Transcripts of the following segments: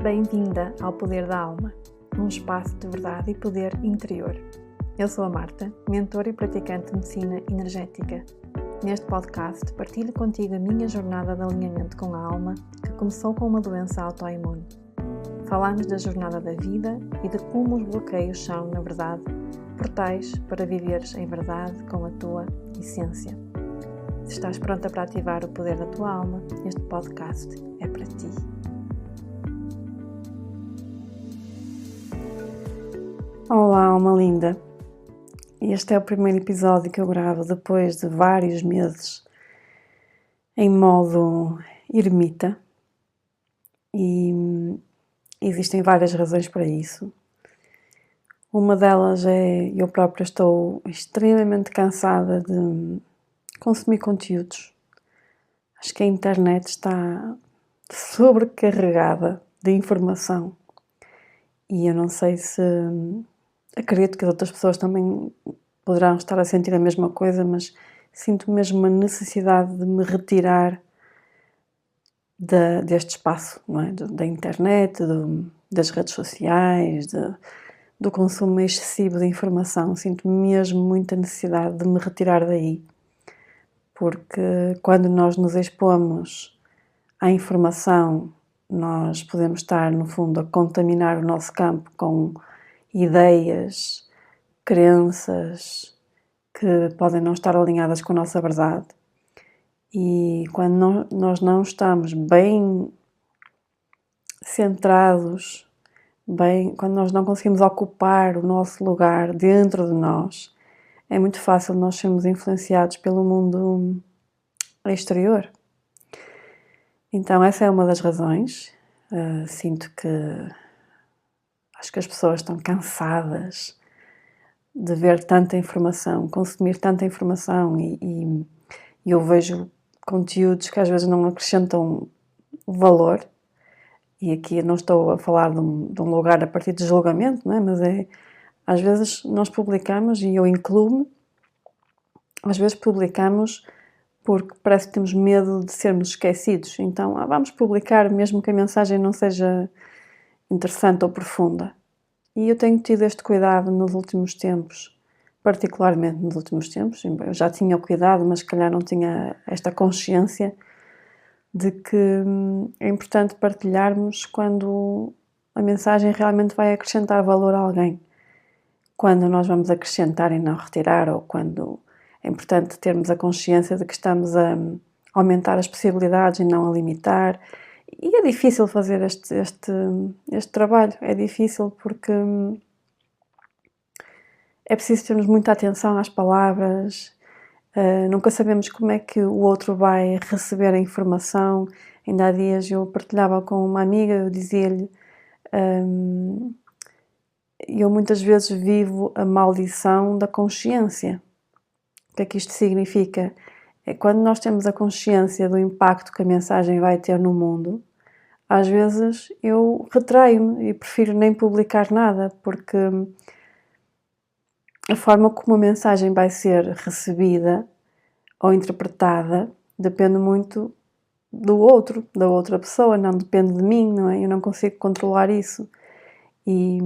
Bem-vinda ao Poder da Alma, um espaço de verdade e poder interior. Eu sou a Marta, mentora e praticante de medicina energética. Neste podcast partilho contigo a minha jornada de alinhamento com a alma, que começou com uma doença autoimune. Falamos da jornada da vida e de como os bloqueios são, na verdade, portais para viveres em verdade com a tua essência. Se estás pronta para ativar o poder da tua alma, este podcast é para ti. Olá, alma linda! Este é o primeiro episódio que eu gravo depois de vários meses em modo ermita e existem várias razões para isso. Uma delas é eu própria estou extremamente cansada de consumir conteúdos. Acho que a internet está sobrecarregada de informação e eu não sei se... Acredito que as outras pessoas também poderão estar a sentir a mesma coisa, mas sinto mesmo uma necessidade de me retirar deste espaço, não é? Da internet, das redes sociais, do consumo excessivo de informação. Sinto mesmo muita necessidade de me retirar daí, porque quando nós nos expomos à informação, nós podemos estar, no fundo, a contaminar o nosso campo com ideias, crenças que podem não estar alinhadas com a nossa verdade. E quando nós não estamos bem centrados, quando nós não conseguimos ocupar o nosso lugar dentro de nós, é muito fácil nós sermos influenciados pelo mundo exterior. Então essa é uma das razões. Sinto que acho que as pessoas estão cansadas de ver tanta informação, consumir tanta informação e eu vejo conteúdos que às vezes não acrescentam valor, e aqui eu não estou a falar de um lugar a partir de julgamento, não é? Mas às vezes nós publicamos, e eu incluo-me, às vezes publicamos porque parece que temos medo de sermos esquecidos, então vamos publicar mesmo que a mensagem não seja interessante ou profunda. E eu tenho tido este cuidado nos últimos tempos, particularmente nos últimos tempos. Eu já tinha o cuidado, mas se calhar não tinha esta consciência de que é importante partilharmos quando a mensagem realmente vai acrescentar valor a alguém. Quando nós vamos acrescentar e não retirar, ou quando é importante termos a consciência de que estamos a aumentar as possibilidades e não a limitar. E é difícil fazer este trabalho, é difícil porque é preciso termos muita atenção às palavras, nunca sabemos como é que o outro vai receber a informação. Ainda há dias eu partilhava com uma amiga, eu dizia-lhe, eu muitas vezes vivo a maldição da consciência. O que é que isto significa? É quando nós temos a consciência do impacto que a mensagem vai ter no mundo, às vezes eu retraio-me e prefiro nem publicar nada, porque a forma como a mensagem vai ser recebida ou interpretada depende muito do outro, da outra pessoa, não depende de mim, não é? Eu não consigo controlar isso. E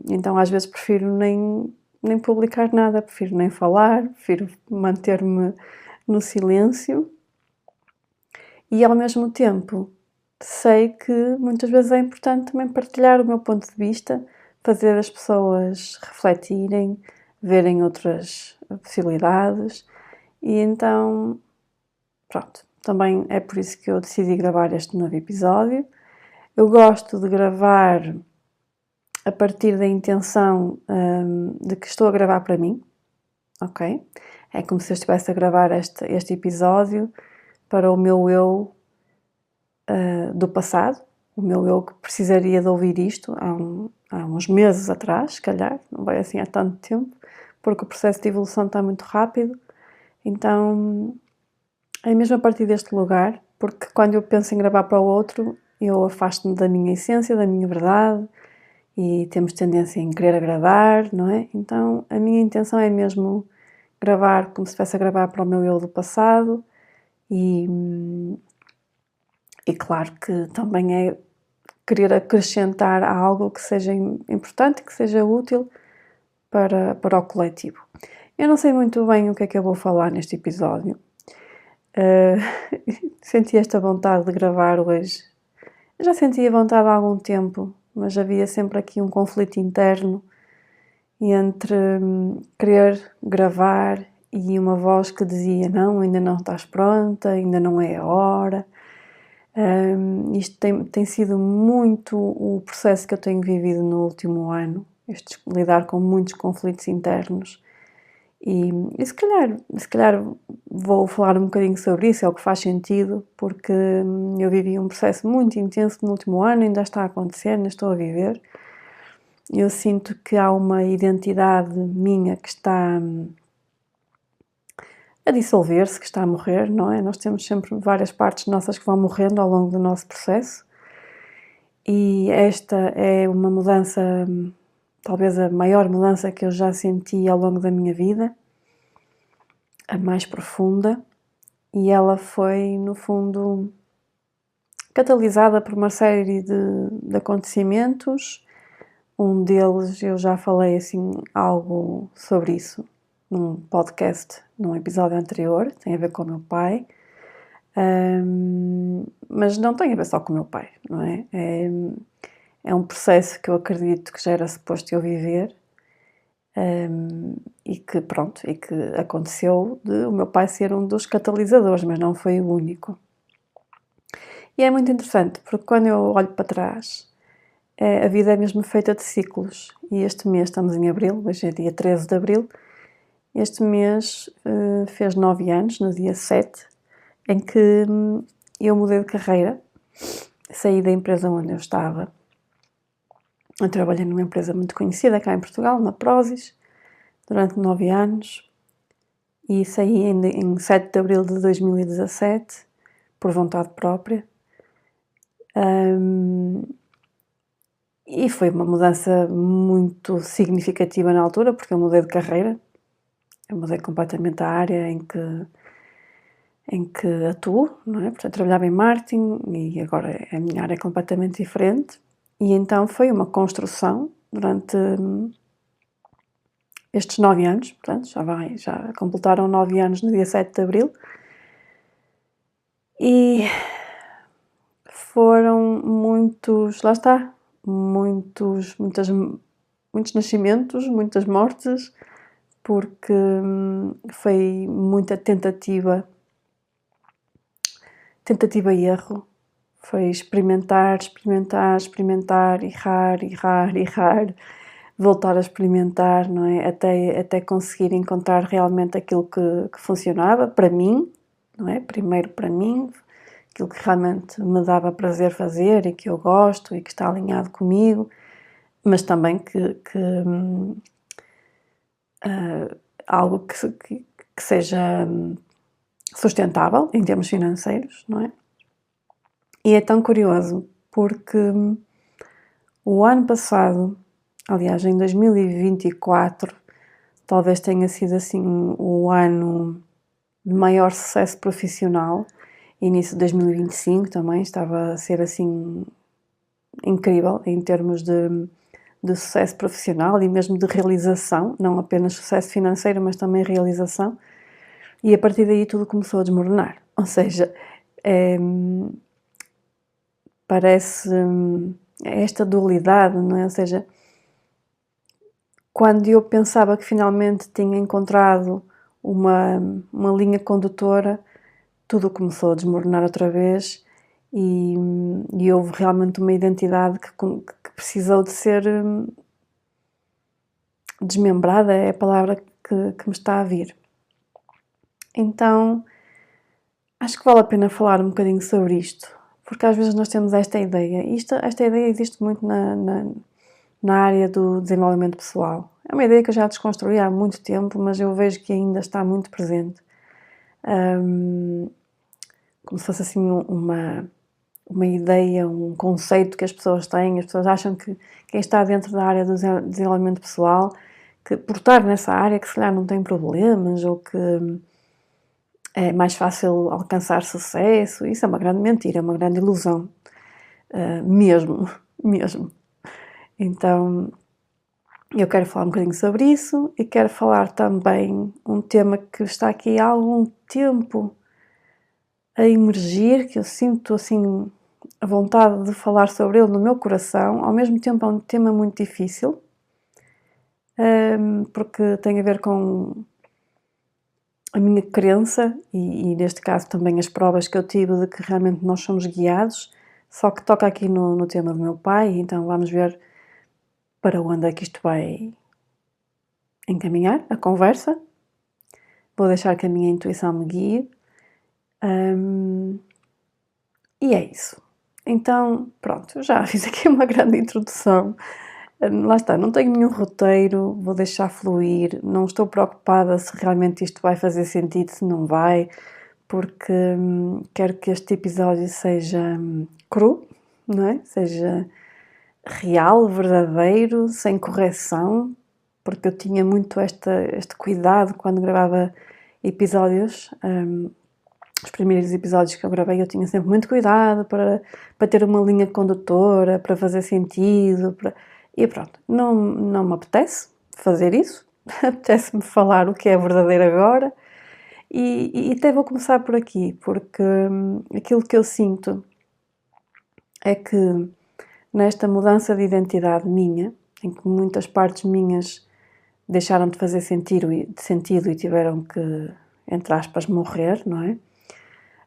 então às vezes prefiro nem publicar nada, prefiro nem falar, prefiro manter-me no silêncio. E ao mesmo tempo sei que muitas vezes é importante também partilhar o meu ponto de vista, fazer as pessoas refletirem, verem outras possibilidades. E então, pronto, também é por isso que eu decidi gravar este novo episódio. Eu gosto de gravar a partir da intenção de que estou a gravar para mim, ok? É como se eu estivesse a gravar este episódio para o meu eu do passado, o meu eu que precisaria de ouvir isto há uns meses atrás, se calhar, não vai assim há tanto tempo, porque o processo de evolução está muito rápido. Então, é mesmo a partir deste lugar, porque quando eu penso em gravar para o outro, eu afasto-me da minha essência, da minha verdade, e temos tendência em querer agradar, não é? Então, a minha intenção é mesmo gravar como se estivesse a gravar para o meu eu do passado, e claro que também é querer acrescentar algo que seja importante, que seja útil para o coletivo. Eu não sei muito bem o que é que eu vou falar neste episódio. Senti esta vontade de gravar hoje. Eu já sentia vontade há algum tempo, mas havia sempre aqui um conflito interno entre querer gravar e uma voz que dizia: não, ainda não estás pronta, ainda não é a hora. Isto tem sido muito o processo que eu tenho vivido no último ano, lidar com muitos conflitos internos. E se calhar vou falar um bocadinho sobre isso, é o que faz sentido, porque eu vivi um processo muito intenso no último ano, ainda está a acontecer, ainda estou a viver. Eu sinto que há uma identidade minha que está a dissolver-se, que está a morrer, não é? Nós temos sempre várias partes nossas que vão morrendo ao longo do nosso processo, e esta é uma mudança, talvez a maior mudança que eu já senti ao longo da minha vida, a mais profunda, e ela foi, no fundo, catalisada por uma série de acontecimentos. Um deles eu já falei assim algo sobre isso num podcast, num episódio anterior, tem a ver com o meu pai, mas não tem a ver só com o meu pai, não é? É um processo que eu acredito que já era suposto eu viver, e que pronto, e que aconteceu de o meu pai ser um dos catalisadores, mas não foi o único. E é muito interessante, porque quando eu olho para trás, a vida é mesmo feita de ciclos, e este mês estamos em abril, hoje é dia 13 de abril, este mês fez 9 anos, no dia 7, em que eu mudei de carreira, saí da empresa onde eu estava. Eu trabalhei numa empresa muito conhecida cá em Portugal, na Prozis, durante 9 anos, e saí em 7 de abril de 2017, por vontade própria. E foi uma mudança muito significativa na altura, porque eu mudei de carreira, eu mudei completamente a área em que atuo, não é? Portanto, trabalhava em marketing e agora a minha área é completamente diferente. E então foi uma construção durante estes 9 anos, portanto, já completaram 9 anos no dia 7 de abril. E foram muitos, lá está, muitos nascimentos, muitas mortes, porque foi muita tentativa e erro. Foi experimentar, errar, voltar a experimentar, não é? Até conseguir encontrar realmente aquilo que funcionava para mim, não é? Primeiro para mim, aquilo que realmente me dava prazer fazer e que eu gosto e que está alinhado comigo, mas também algo que seja sustentável em termos financeiros, não é? E é tão curioso porque o ano passado, aliás, em 2024, talvez tenha sido assim o ano de maior sucesso profissional. Início de 2025 também estava a ser assim incrível em termos de sucesso profissional e mesmo de realização, não apenas sucesso financeiro, mas também realização. E a partir daí tudo começou a desmoronar. Ou seja, parece esta dualidade, não é? Ou seja, quando eu pensava que finalmente tinha encontrado uma linha condutora, tudo começou a desmoronar outra vez e houve realmente uma identidade que precisou de ser desmembrada, é a palavra que me está a vir. Então, acho que vale a pena falar um bocadinho sobre isto, porque às vezes nós temos esta ideia, esta ideia existe muito na área do desenvolvimento pessoal. É uma ideia que eu já desconstruí há muito tempo, mas eu vejo que ainda está muito presente. Como se fosse assim uma ideia, um conceito que as pessoas têm. As pessoas acham que quem está dentro da área do desenvolvimento pessoal, que por estar nessa área, que se calhar não tem problemas ou que é mais fácil alcançar sucesso. Isso é uma grande mentira, é uma grande ilusão, mesmo. mesmo. Então, eu quero falar um bocadinho sobre isso e quero falar também um tema que está aqui há algum tempo a emergir, que eu sinto assim a vontade de falar sobre ele no meu coração. Ao mesmo tempo é um tema muito difícil, porque tem a ver com a minha crença e neste caso também as provas que eu tive de que realmente nós somos guiados, só que toca aqui no tema do meu pai, então vamos ver para onde é que isto vai encaminhar a conversa. Vou deixar que a minha intuição me guie. E é isso. Então, pronto, já fiz aqui uma grande introdução. Lá está, não tenho nenhum roteiro, vou deixar fluir, não estou preocupada se realmente isto vai fazer sentido, se não vai, porque quero que este episódio seja cru, não é? Seja real, verdadeiro, sem correção, porque eu tinha muito este cuidado quando gravava episódios. Os primeiros episódios que eu gravei eu tinha sempre muito cuidado para ter uma linha condutora, para fazer sentido, e pronto, não me apetece fazer isso, apetece-me falar o que é verdadeiro agora, e até vou começar por aqui, porque aquilo que eu sinto é que nesta mudança de identidade minha, em que muitas partes minhas deixaram de fazer sentido e tiveram que, entre aspas, morrer, não é?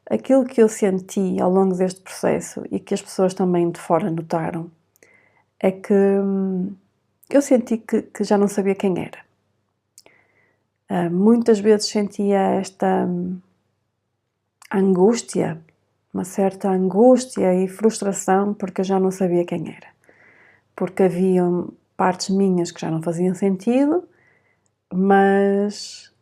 Aquilo que eu senti ao longo deste processo e que as pessoas também de fora notaram é que eu senti que já não sabia quem era. Muitas vezes sentia esta angústia, uma certa angústia e frustração porque eu já não sabia quem era. Porque haviam partes minhas que já não faziam sentido, mas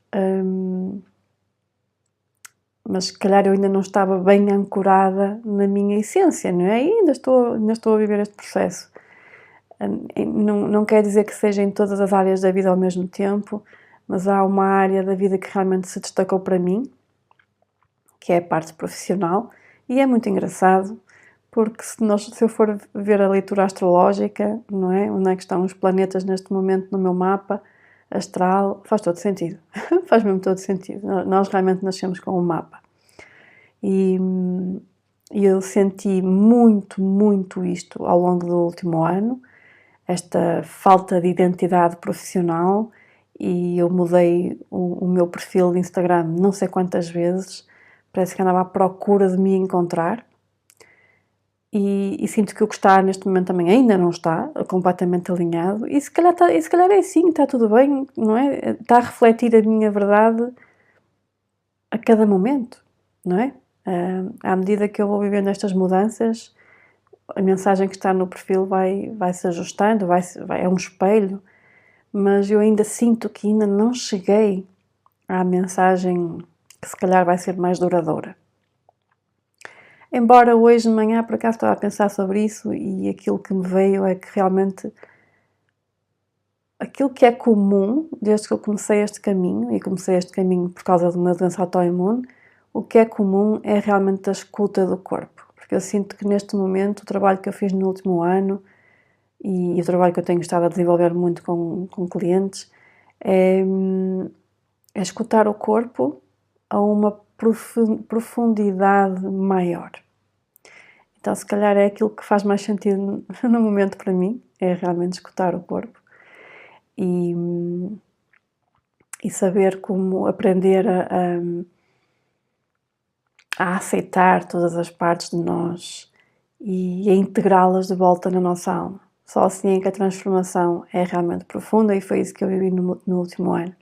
se calhar eu ainda não estava bem ancorada na minha essência, não é? E ainda estou a viver este processo. Não quer dizer que seja em todas as áreas da vida ao mesmo tempo, mas há uma área da vida que realmente se destacou para mim, que é a parte profissional, e é muito engraçado, porque se eu for ver a leitura astrológica, não é? Onde é que estão os planetas neste momento no meu mapa astral, faz todo sentido. Faz mesmo todo sentido. Nós realmente nascemos com um mapa. E eu senti muito isto ao longo do último ano, esta falta de identidade profissional, e eu mudei o meu perfil de Instagram não sei quantas vezes, parece que andava à procura de me encontrar, e sinto que o que está neste momento também ainda não está completamente alinhado, e se calhar é assim, está tudo bem, não é? Está a refletir a minha verdade a cada momento, não é? À medida que eu vou vivendo estas mudanças, a mensagem que está no perfil vai se ajustando, é um espelho, mas eu ainda sinto que ainda não cheguei à mensagem que se calhar vai ser mais duradoura. Embora hoje de manhã, por acaso, estava a pensar sobre isso, e aquilo que me veio é que realmente aquilo que é comum desde que eu comecei este caminho, e comecei este caminho por causa de uma doença autoimune, o que é comum é realmente a escuta do corpo. Porque eu sinto que neste momento o trabalho que eu fiz no último ano e o trabalho que eu tenho estado a desenvolver muito com clientes é escutar o corpo a uma profundidade maior. Então, se calhar é aquilo que faz mais sentido no momento para mim, é realmente escutar o corpo e saber como aprender a aceitar todas as partes de nós e a integrá-las de volta na nossa alma. Só assim é que a transformação é realmente profunda, e foi isso que eu vivi no último ano.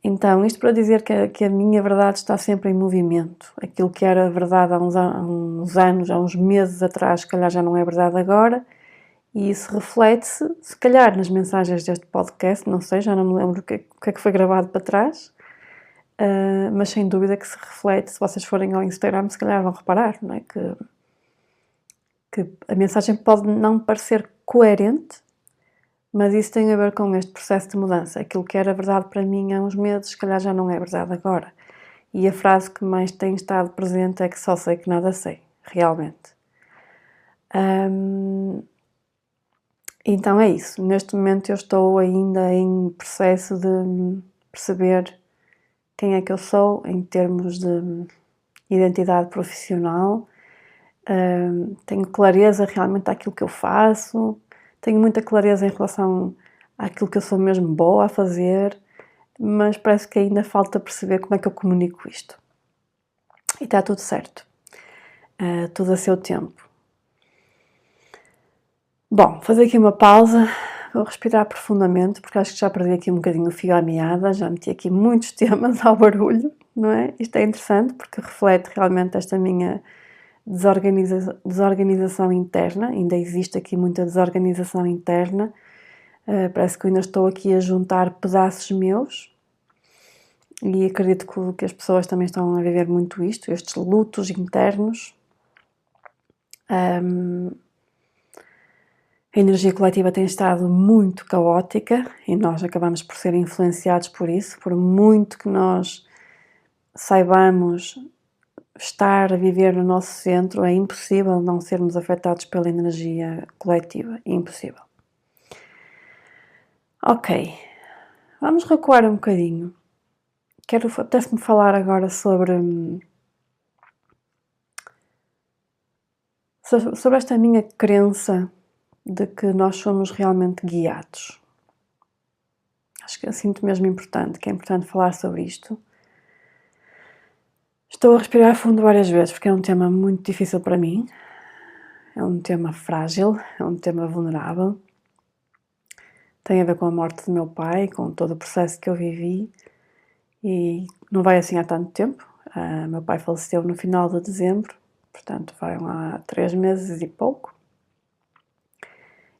Então, isto para dizer que a minha verdade está sempre em movimento. Aquilo que era verdade há uns anos, há uns meses atrás, se calhar já não é verdade agora, e isso reflete-se, se calhar, nas mensagens deste podcast, não sei, já não me lembro o que é que foi gravado para trás, mas sem dúvida que se reflete. Se vocês forem ao Instagram, se calhar vão reparar, não é? Que a mensagem pode não parecer coerente, mas isso tem a ver com este processo de mudança. Aquilo que era verdade para mim há uns meses, se calhar já não é verdade agora. E a frase que mais tem estado presente é que só sei que nada sei, realmente. Então é isso. Neste momento eu estou ainda em processo de perceber quem é que eu sou em termos de identidade profissional. Tenho clareza realmente daquilo que eu faço, tenho muita clareza em relação àquilo que eu sou mesmo boa a fazer, mas parece que ainda falta perceber como é que eu comunico isto. E está tudo certo. Tudo a seu tempo. Bom, fazer aqui uma pausa, vou respirar profundamente, porque acho que já perdi aqui um bocadinho o fio à meada, já meti aqui muitos temas ao barulho, não é? Isto é interessante porque reflete realmente esta minha desorganização interna, ainda existe aqui muita desorganização interna, parece que eu ainda estou aqui a juntar pedaços meus e acredito que as pessoas também estão a viver muito isto, estes lutos internos. A energia coletiva tem estado muito caótica e nós acabamos por ser influenciados por isso, por muito que nós saibamos estar a viver no nosso centro, é impossível não sermos afetados pela energia coletiva, é impossível. Ok, vamos recuar um bocadinho. Apetece-me falar agora sobre esta minha crença de que nós somos realmente guiados. Acho que eu sinto mesmo importante, que é importante falar sobre isto. Estou a respirar fundo várias vezes porque é um tema muito difícil para mim, é um tema frágil, é um tema vulnerável. Tem a ver com a morte do meu pai, com todo o processo que eu vivi e não vai assim há tanto tempo. Meu pai faleceu no final de dezembro, portanto vai lá 3 meses e pouco.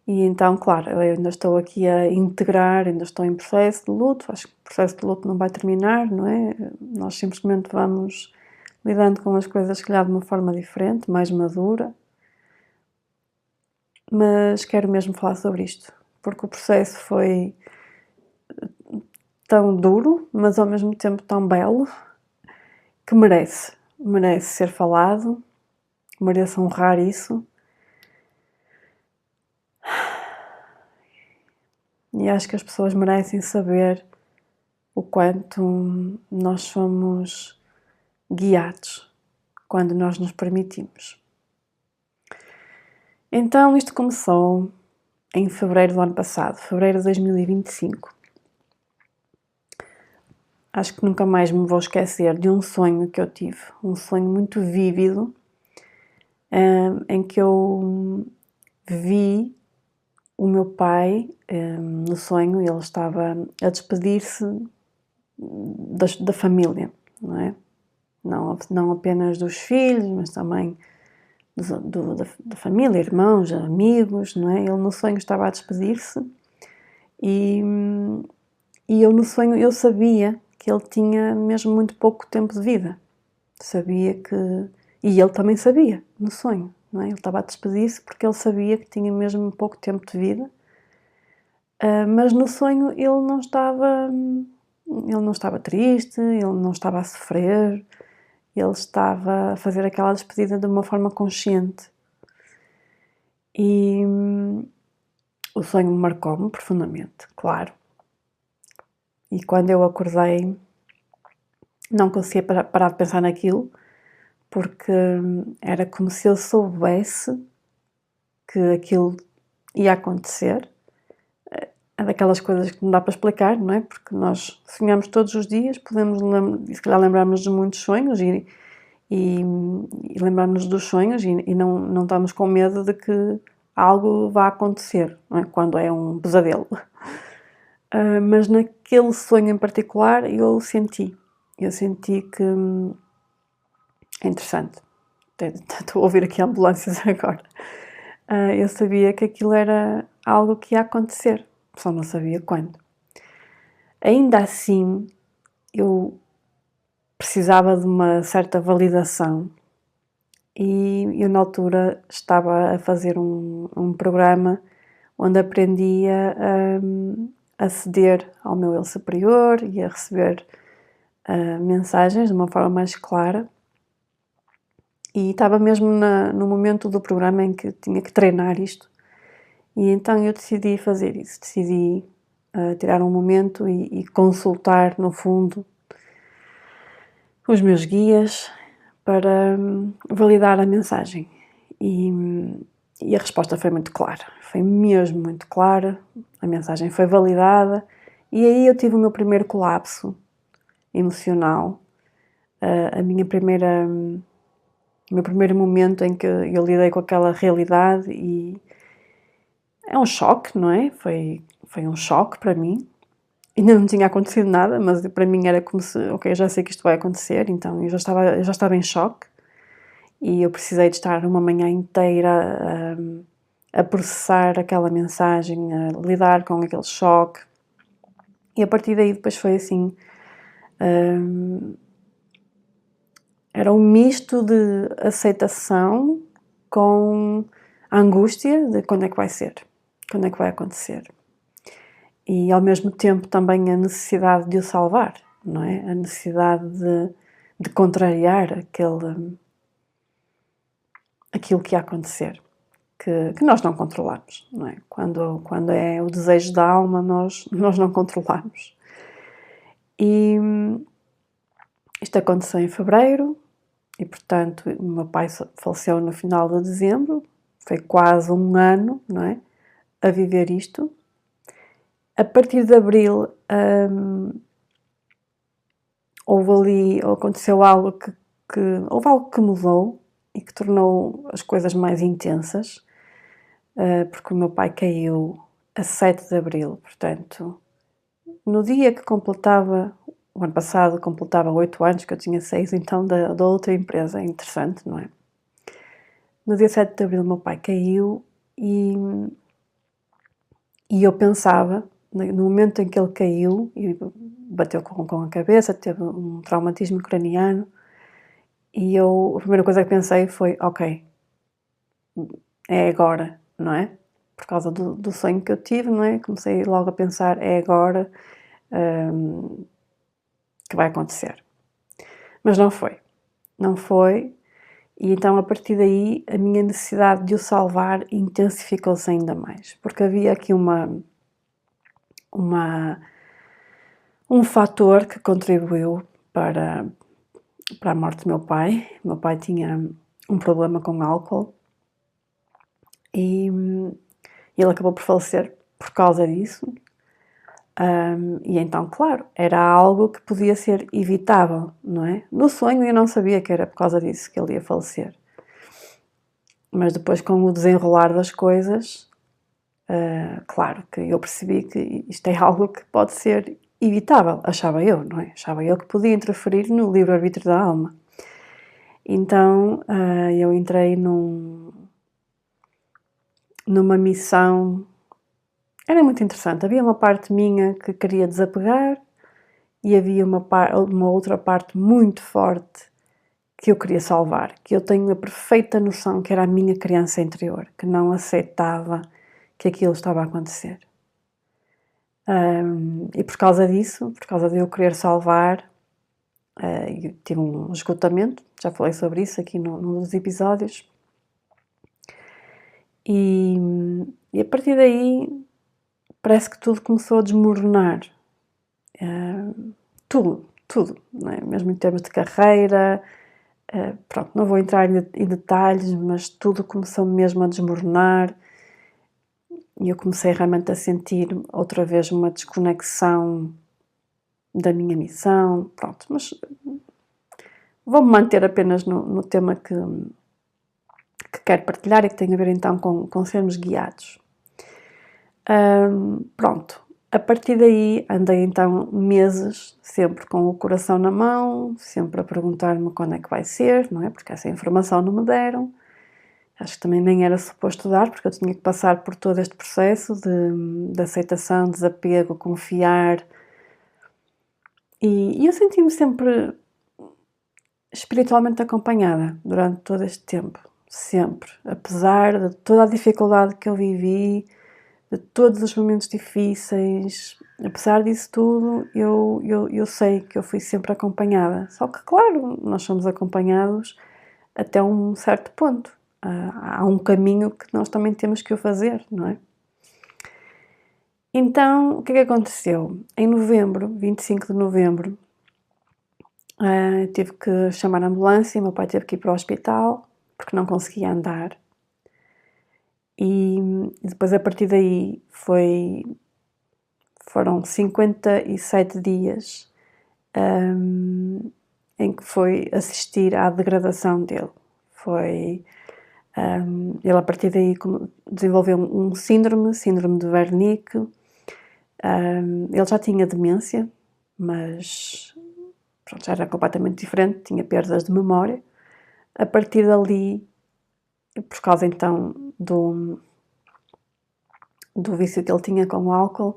E então, claro, eu ainda estou aqui a integrar, ainda estou em processo de luto, acho que o processo de luto não vai terminar, não é? Nós simplesmente vamos lidando com as coisas, se calhar, de uma forma diferente, mais madura. Mas quero mesmo falar sobre isto, porque o processo foi tão duro, mas ao mesmo tempo tão belo, que merece ser falado, merece honrar isso. E acho que as pessoas merecem saber o quanto nós somos guiados quando nós nos permitimos. Então isto começou em fevereiro do ano passado, fevereiro de 2025. Acho que nunca mais me vou esquecer de um sonho que eu tive, um sonho muito vívido, em que eu vi o meu pai, no sonho, ele estava a despedir-se da família, não é? Não apenas dos filhos, mas também da família, irmãos, amigos, não é? Ele no sonho estava a despedir-se e eu no sonho eu sabia que ele tinha mesmo muito pouco tempo de vida. Sabia que... E ele também sabia, no sonho, não é? Ele estava a despedir-se porque ele sabia que tinha mesmo pouco tempo de vida. Mas no sonho ele não estava triste, ele não estava a sofrer, ele estava a fazer aquela despedida de uma forma consciente. E o sonho marcou-me profundamente, claro. E quando eu acordei, não conseguia parar de pensar naquilo, porque era como se eu soubesse que aquilo ia acontecer. É daquelas coisas que não dá para explicar, não é? Porque nós sonhamos todos os dias, podemos, se calhar, lembrar-nos de muitos sonhos e lembrar-nos dos sonhos e não estamos com medo de que algo vá acontecer, não é? Quando é um pesadelo. Mas naquele sonho em particular eu senti que... é interessante, estou a ouvir aqui ambulâncias agora. Eu sabia que aquilo era algo que ia acontecer, só não sabia quando. Ainda assim, eu precisava de uma certa validação e eu na altura estava a fazer um programa onde aprendia a ceder ao meu eu superior e a receber mensagens de uma forma mais clara. E estava mesmo no momento do programa em que tinha que treinar isto. E então eu decidi fazer isso, decidi tirar um momento e consultar, no fundo, os meus guias para validar a mensagem. E a resposta foi muito clara, foi mesmo muito clara, a mensagem foi validada e aí eu tive o meu primeiro colapso emocional, a minha primeira, o meu primeiro momento em que eu lidei com aquela realidade e é um choque, não é? Foi um choque para mim. Ainda não tinha acontecido nada, mas para mim era como se, ok, eu já sei que isto vai acontecer, então eu já estava em choque e eu precisei de estar uma manhã inteira a processar aquela mensagem, a lidar com aquele choque. E a partir daí depois foi assim, era um misto de aceitação com a angústia de quando é que vai ser, quando é que vai acontecer. E ao mesmo tempo também a necessidade de o salvar, não é? A necessidade de contrariar aquilo que ia acontecer, que nós não controlamos, não é? Quando é o desejo da alma, nós não controlamos. E isto aconteceu em fevereiro e, portanto, o meu pai faleceu no final de dezembro, foi quase um ano, não é? A viver isto. A partir de abril, aconteceu algo houve algo que mudou e que tornou as coisas mais intensas, porque o meu pai caiu a 7 de abril, portanto, no dia que completava, o ano passado completava 8 anos, que eu tinha 6, então da outra empresa, interessante, não é? No dia 7 de abril o meu pai caiu e eu pensava, no momento em que ele caiu e bateu com a cabeça, teve um traumatismo craniano, e a primeira coisa que pensei foi, ok, é agora, não é? Por causa do sonho que eu tive, não é? Comecei logo a pensar, é agora que vai acontecer. Mas não foi. Não foi. E então, a partir daí, a minha necessidade de o salvar intensificou-se ainda mais. Porque havia aqui um fator que contribuiu para a morte do meu pai. O meu pai tinha um problema com álcool e ele acabou por falecer por causa disso. E então, claro, era algo que podia ser evitável, não é? No sonho eu não sabia que era por causa disso que ele ia falecer. Mas depois, com o desenrolar das coisas, claro que eu percebi que isto é algo que pode ser evitável, achava eu, não é? Achava eu que podia interferir no livre-arbítrio da alma. Então, eu entrei numa missão. Era muito interessante. Havia uma parte minha que queria desapegar e havia uma outra parte muito forte que eu queria salvar, que eu tenho a perfeita noção que era a minha criança interior, que não aceitava que aquilo estava a acontecer. E por causa disso, por causa de eu querer salvar, eu tive um esgotamento, já falei sobre isso aqui num dos episódios, e a partir daí parece que tudo começou a desmoronar. Tudo, não é? Mesmo em termos de carreira, pronto, não vou entrar em detalhes, mas tudo começou mesmo a desmoronar e eu comecei realmente a sentir outra vez uma desconexão da minha missão, pronto, mas vou-me manter apenas no tema que quero partilhar e que tem a ver então com sermos guiados. Pronto, a partir daí andei então meses sempre com o coração na mão, sempre a perguntar-me quando é que vai ser, não é? Porque essa informação não me deram. Acho que também nem era suposto dar, porque eu tinha que passar por todo este processo de aceitação, desapego, confiar. E eu senti-me sempre espiritualmente acompanhada durante todo este tempo. Sempre. Apesar de toda a dificuldade que eu vivi, de todos os momentos difíceis, apesar disso tudo, eu sei que eu fui sempre acompanhada. Só que, claro, nós somos acompanhados até um certo ponto. Há um caminho que nós também temos que o fazer, não é? Então, o que é que aconteceu? Em novembro, 25 de novembro, tive que chamar a ambulância, meu pai teve que ir para o hospital, porque não conseguia andar. E depois, a partir daí, foram 57 dias em que foi assistir à degradação dele. Ele, a partir daí, desenvolveu um síndrome de Wernicke. Ele já tinha demência, mas pronto, já era completamente diferente, tinha perdas de memória. A partir dali, por causa então do vício que ele tinha com o álcool,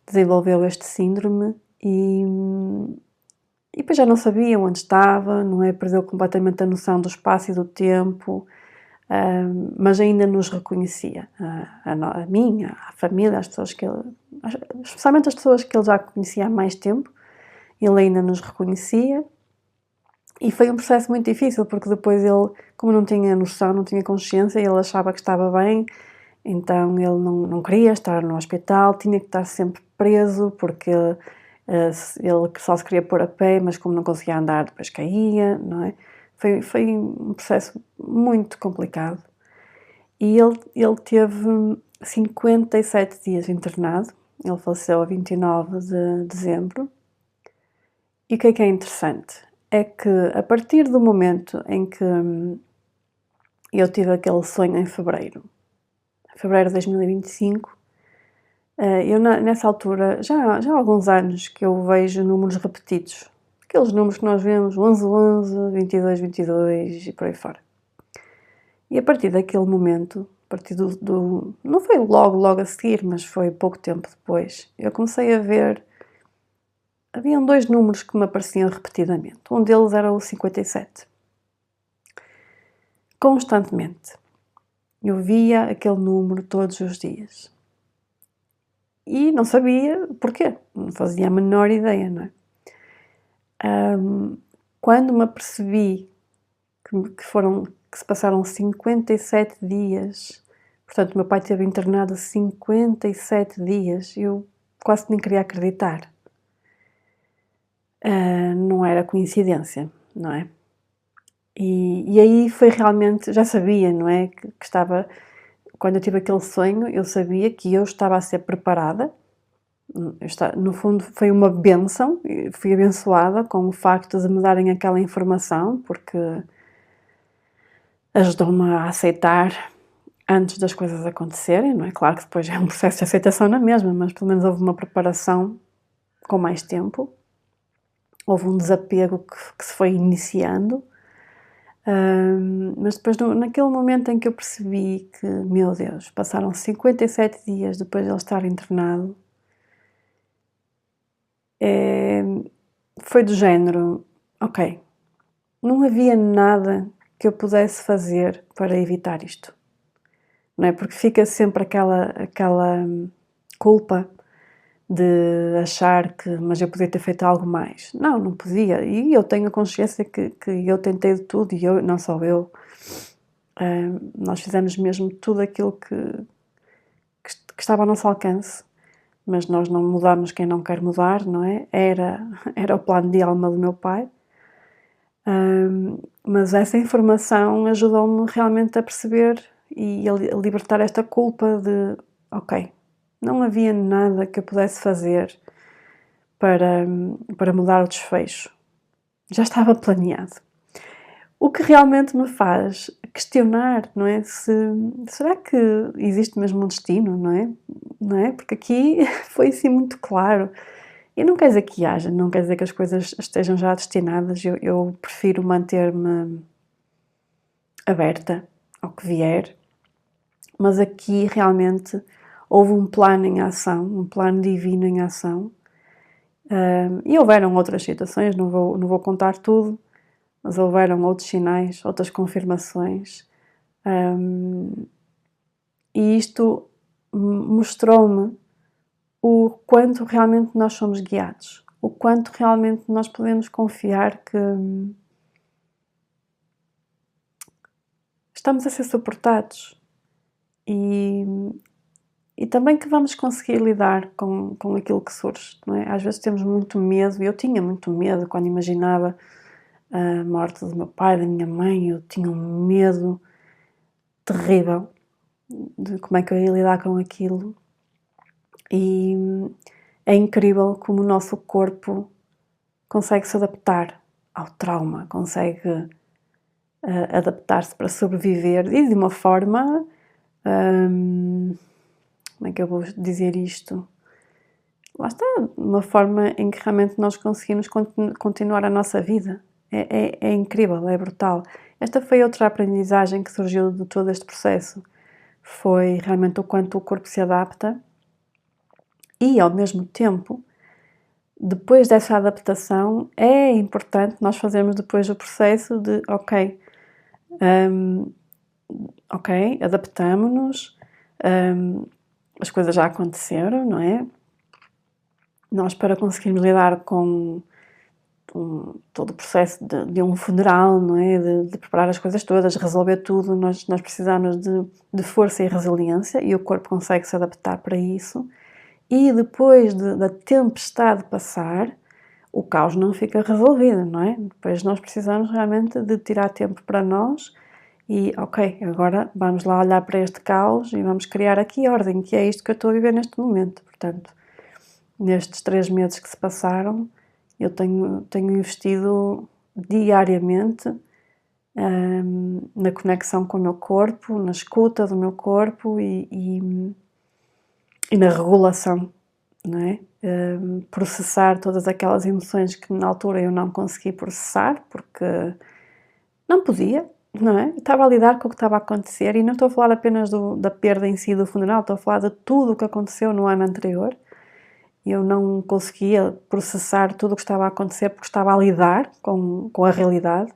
desenvolveu este síndrome e depois já não sabia onde estava, não é? Perdeu completamente a noção do espaço e do tempo, mas ainda nos reconhecia, a mim, à família, às pessoas que ele, especialmente as pessoas que ele já conhecia há mais tempo, ele ainda nos reconhecia. E foi um processo muito difícil, porque depois ele, como não tinha noção, não tinha consciência, ele achava que estava bem, então ele não queria estar no hospital, tinha que estar sempre preso, porque ele só se queria pôr a pé, mas como não conseguia andar, depois caía, não é? Foi um processo muito complicado. E ele teve 57 dias internado, ele faleceu a 29 de dezembro. E o que é interessante? É que a partir do momento em que eu tive aquele sonho em fevereiro de 2025, eu nessa altura, já há alguns anos que eu vejo números repetidos. Aqueles números que nós vemos, 11-11, 22-22 e por aí fora. E a partir daquele momento, a partir não foi logo a seguir, mas foi pouco tempo depois, eu comecei a ver. Haviam 2 números que me apareciam repetidamente. Um deles era o 57. Constantemente. Eu via aquele número todos os dias. E não sabia porquê. Não fazia a menor ideia, não é? Quando me apercebi que se passaram 57 dias, portanto, meu pai esteve internado 57 dias, eu quase nem queria acreditar. Não era coincidência, não é? E aí foi realmente, já sabia, não é? Que estava, quando eu tive aquele sonho, eu sabia que eu estava a ser preparada. No fundo, foi uma bênção, fui abençoada com o facto de me darem aquela informação, porque ajudou-me a aceitar antes das coisas acontecerem, não é? Claro que depois é um processo de aceitação na mesma, mas pelo menos houve uma preparação com mais tempo, houve um desapego que se foi iniciando. Mas depois, naquele momento em que eu percebi que, meu Deus, passaram 57 dias depois de ele estar internado, foi do género, ok, não havia nada que eu pudesse fazer para evitar isto, não é? Porque fica sempre aquela culpa de achar que, mas eu podia ter feito algo mais. Não podia, e eu tenho a consciência que eu tentei de tudo, e eu, não só eu, nós fizemos mesmo tudo aquilo que estava ao nosso alcance, mas nós não mudamos quem não quer mudar, não é? Era o plano de alma do meu pai, mas essa informação ajudou-me realmente a perceber e a libertar esta culpa de, ok, não havia nada que eu pudesse fazer para mudar o desfecho. Já estava planeado. O que realmente me faz questionar, não é? Será que existe mesmo um destino, não é? Não é? Porque aqui foi assim muito claro. E não quer dizer que haja, não quer dizer que as coisas estejam já destinadas. Eu prefiro manter-me aberta ao que vier. Mas aqui realmente houve um plano em ação, um plano divino em ação. E houveram outras situações, não vou contar tudo, mas houveram outros sinais, outras confirmações. E isto mostrou-me o quanto realmente nós somos guiados, o quanto realmente nós podemos confiar que estamos a ser suportados e e também que vamos conseguir lidar com aquilo que surge, não é? Às vezes temos muito medo, eu tinha muito medo quando imaginava a morte do meu pai, da minha mãe, eu tinha um medo terrível de como é que eu ia lidar com aquilo. E é incrível como o nosso corpo consegue se adaptar ao trauma, consegue adaptar-se para sobreviver e de uma forma, como é que eu vou dizer isto? Lá está, uma forma em que realmente nós conseguimos continuar a nossa vida. É incrível, é brutal. Esta foi outra aprendizagem que surgiu de todo este processo. Foi realmente o quanto o corpo se adapta e, ao mesmo tempo, depois dessa adaptação, é importante nós fazermos depois o processo de, ok, adaptamo-nos, as coisas já aconteceram, não é? Nós, para conseguirmos lidar com todo o processo de um funeral, não é? De preparar as coisas todas, resolver tudo, nós precisamos de força e resiliência e o corpo consegue se adaptar para isso. E depois da tempestade passar, o caos não fica resolvido, não é? Depois nós precisamos realmente de tirar tempo para nós e, ok, agora vamos lá olhar para este caos e vamos criar aqui ordem, que é isto que eu estou a viver neste momento. Portanto, nestes 3 meses que se passaram, eu tenho investido diariamente na conexão com o meu corpo, na escuta do meu corpo e na regulação, não é? Processar todas aquelas emoções que na altura eu não consegui processar, porque não podia, não é? Eu estava a lidar com o que estava a acontecer e não estou a falar apenas da perda em si do funeral, estou a falar de tudo o que aconteceu no ano anterior. Eu não conseguia processar tudo o que estava a acontecer porque estava a lidar com a realidade.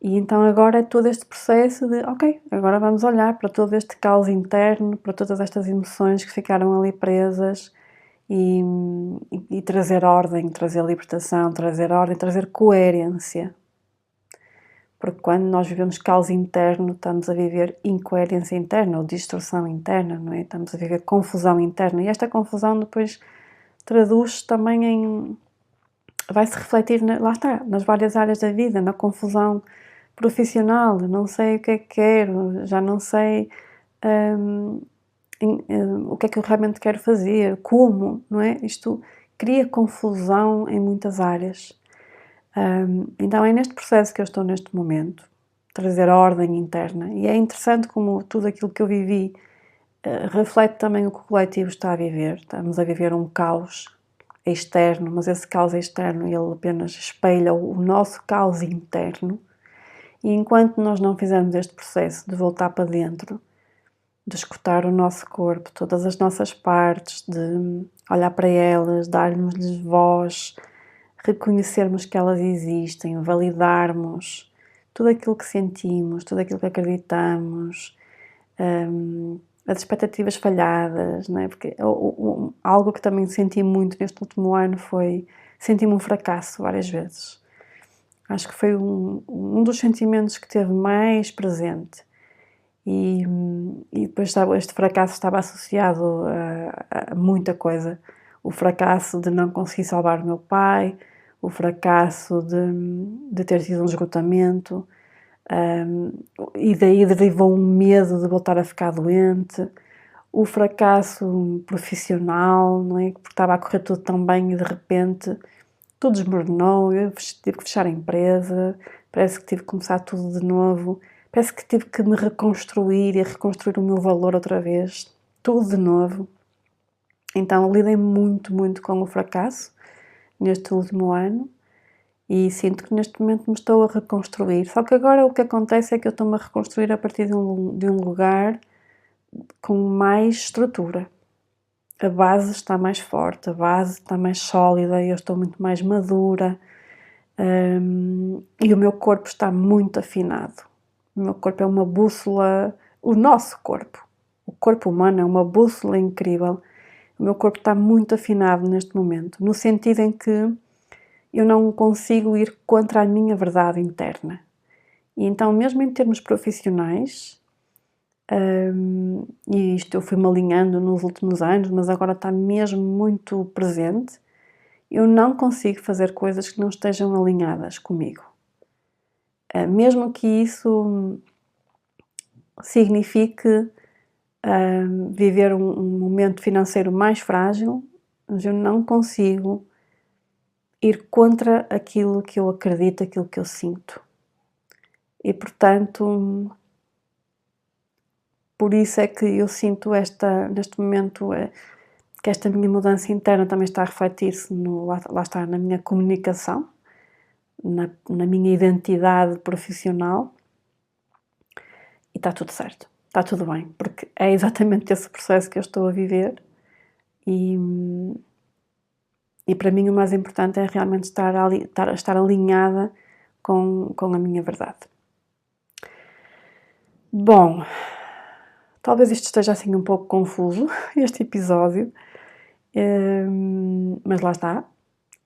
E então agora é todo este processo de, ok, agora vamos olhar para todo este caos interno, para todas estas emoções que ficaram ali presas e trazer ordem, trazer libertação, trazer ordem, trazer coerência. Porque quando nós vivemos caos interno, estamos a viver incoerência interna ou distorção interna, não é? Estamos a viver confusão interna. E esta confusão depois traduz também em... vai-se refletir, lá está, nas várias áreas da vida, na confusão profissional, não sei o que é que quero, já não sei o que é que eu realmente quero fazer, como, não é? Isto cria confusão em muitas áreas. Então é neste processo que eu estou neste momento, trazer a ordem interna, e é interessante como tudo aquilo que eu vivi reflete também o que o coletivo está a viver. Estamos a viver um caos externo, mas esse caos externo ele apenas espelha o nosso caos interno, e enquanto nós não fizermos este processo de voltar para dentro, de escutar o nosso corpo, todas as nossas partes, de olhar para elas, darmos-lhes voz, reconhecermos que elas existem, validarmos tudo aquilo que sentimos, tudo aquilo que acreditamos, as expectativas falhadas, não é? Porque algo que também senti muito neste último ano foi senti-me um fracasso várias vezes. Acho que foi um dos sentimentos que teve mais presente. E depois este fracasso estava associado a muita coisa. O fracasso de não conseguir salvar o meu pai, o fracasso de ter tido um esgotamento, e daí derivou um medo de voltar a ficar doente, o fracasso profissional, não é? Porque estava a correr tudo tão bem e de repente tudo desmoronou, eu tive que fechar a empresa, parece que tive que começar tudo de novo, parece que tive que me reconstruir e reconstruir o meu valor outra vez, tudo de novo. Então lidei muito, muito com o fracasso neste último ano e sinto que neste momento me estou a reconstruir. Só que agora o que acontece é que eu estou-me a reconstruir a partir de um lugar com mais estrutura. A base está mais forte, a base está mais sólida, eu estou muito mais madura, e o meu corpo está muito afinado. O meu corpo é uma bússola, o nosso corpo, o corpo humano é uma bússola incrível. O meu corpo está muito afinado neste momento, no sentido em que eu não consigo ir contra a minha verdade interna. E então, mesmo em termos profissionais, e isto eu fui-me alinhando nos últimos anos, mas agora está mesmo muito presente, eu não consigo fazer coisas que não estejam alinhadas comigo. Mesmo que isso signifique viver um momento financeiro mais frágil, mas eu não consigo ir contra aquilo que eu acredito, aquilo que eu sinto. E, portanto, por isso é que eu sinto neste momento, que esta minha mudança interna também está a refletir-se, lá está, na minha comunicação, na minha identidade profissional, e está tudo certo, está tudo bem, porque é exatamente esse processo que eu estou a viver, e para mim o mais importante é realmente estar alinhada com a minha verdade. Bom, talvez isto esteja assim um pouco confuso, este episódio, mas lá está,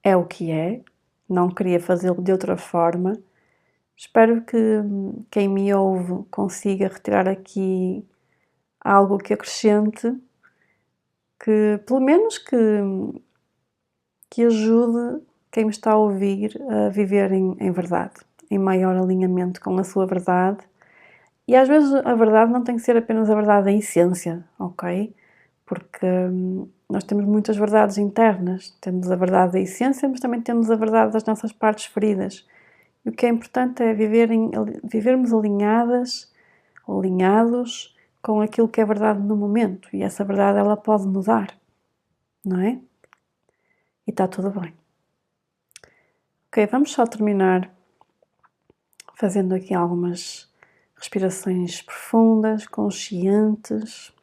é o que é, não queria fazê-lo de outra forma. Espero que quem me ouve consiga retirar aqui algo que acrescente, que pelo menos que ajude quem me está a ouvir a viver em verdade, em maior alinhamento com a sua verdade. E às vezes a verdade não tem que ser apenas a verdade da essência, ok? Porque nós temos muitas verdades internas. Temos a verdade da essência, mas também temos a verdade das nossas partes feridas. E o que é importante é vivermos alinhadas ou alinhados com aquilo que é verdade no momento. E essa verdade ela pode mudar, não é? E está tudo bem. Ok, vamos só terminar fazendo aqui algumas respirações profundas, conscientes.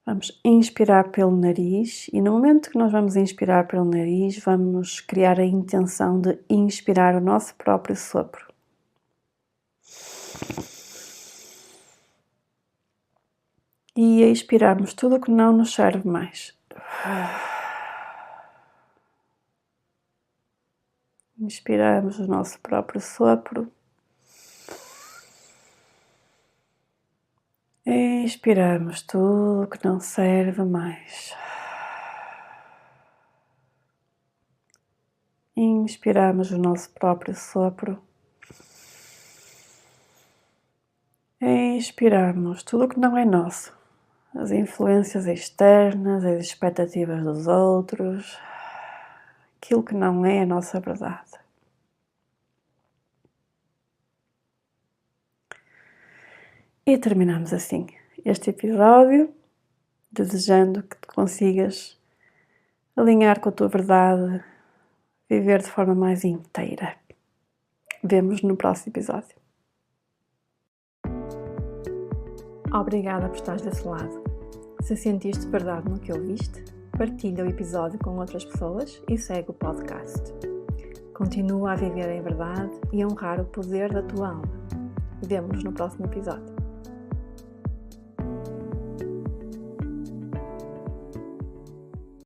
Vamos inspirar pelo nariz e no momento que nós vamos inspirar pelo nariz, vamos criar a intenção de inspirar o nosso próprio sopro. E a expirarmos tudo o que não nos serve mais. Inspiramos o nosso próprio sopro. Expiramos tudo que não serve mais. Inspiramos o nosso próprio sopro. Expiramos tudo que não é nosso. As influências externas, as expectativas dos outros, aquilo que não é a nossa verdade. E terminamos assim este episódio, desejando que tu consigas alinhar com a tua verdade, viver de forma mais inteira. Vemo-nos no próximo episódio. Obrigada por estares desse lado. Se sentiste verdade no que ouviste, partilha o episódio com outras pessoas e segue o podcast. Continua a viver em verdade e a honrar o poder da tua alma. Vemo-nos no próximo episódio.